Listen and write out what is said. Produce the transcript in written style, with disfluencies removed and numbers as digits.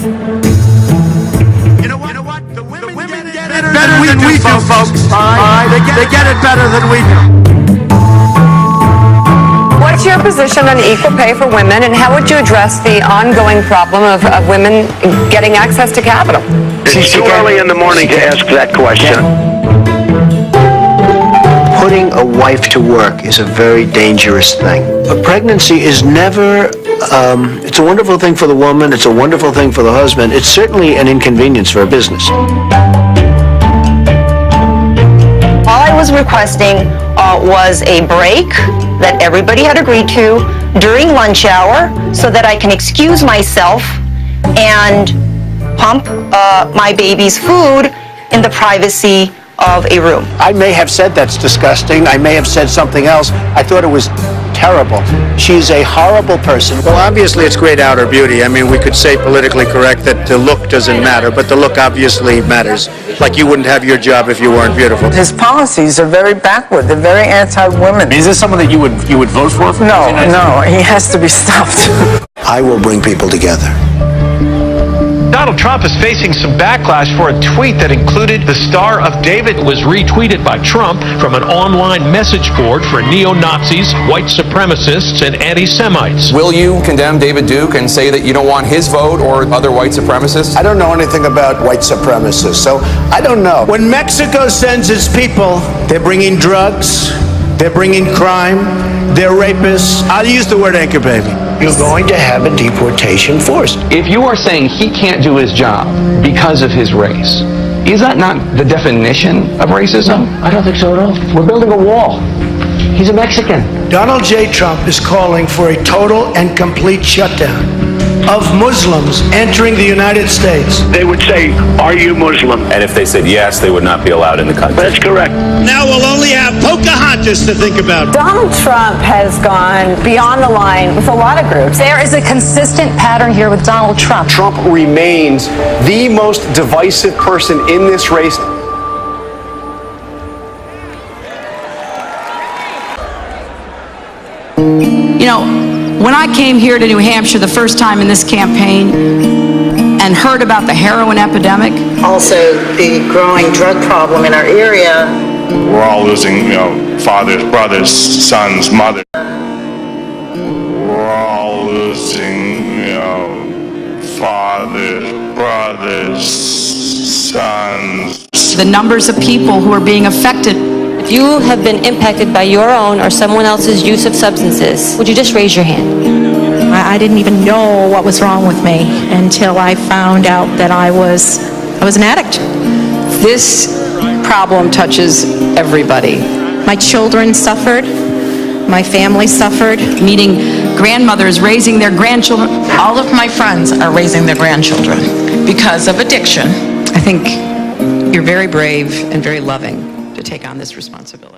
You know what? The women get it better than we do, folks. All right? They get it better than we do. What's your position on equal pay for women, and how would you address the ongoing problem of women getting access to capital? It's too early in the morning to ask that question. Putting a wife to work is a very dangerous thing. A pregnancy is never, it's a wonderful thing for the woman, it's a wonderful thing for the husband, it's certainly an inconvenience for a business. All I was requesting was a break that everybody had agreed to during lunch hour so that I can excuse myself and pump my baby's food in the privacy of a room. I may have said that's disgusting, I may have said something else, I thought it was terrible. She's a horrible person. Well, obviously it's great outer beauty. I mean, we could say politically correct that the look doesn't matter, but the look obviously matters. Like you wouldn't have your job if you weren't beautiful. His policies are very backward. They're very anti-women. Is this someone that you would vote for? No, he has to be stopped. I will bring people together. Donald Trump is facing some backlash for a tweet that included the Star of David. Was retweeted by Trump from an online message board for neo-Nazis, white supremacists, and anti-Semites. Will you condemn David Duke and say that you don't want his vote or other white supremacists? I don't know anything about white supremacists, so I don't know. When Mexico sends its people, they're bringing drugs, they're bringing crime, they're rapists. I'll use the word anchor baby. You're going to have a deportation force. If you are saying he can't do his job because of his race, is that not the definition of racism? I don't think so at all. We're building a wall. He's a Mexican. Donald J. Trump is calling for a total and complete shutdown of Muslims entering the United States. They would say, "Are you Muslim?" And if they said yes, they would not be allowed in the country. That's correct. Now we'll only have Pocahontas to think about. Donald Trump has gone beyond the line with a lot of groups. There is a consistent pattern here with Donald Trump. Trump remains the most divisive person in this race. You know, when I came here to New Hampshire the first time in this campaign and heard about the heroin epidemic, Also, the growing drug problem in our area. We're all losing, fathers, brothers, sons, mothers. We're all losing, fathers, brothers, sons. the numbers of people who are being affected. If you have been impacted by your own or someone else's use of substances, would you just raise your hand? I didn't even know what was wrong with me until I found out that I was an addict. This problem touches everybody. My children suffered. My family suffered. Meeting grandmothers raising their grandchildren. All of my friends are raising their grandchildren because of addiction. I think you're very brave and very loving to take on this responsibility.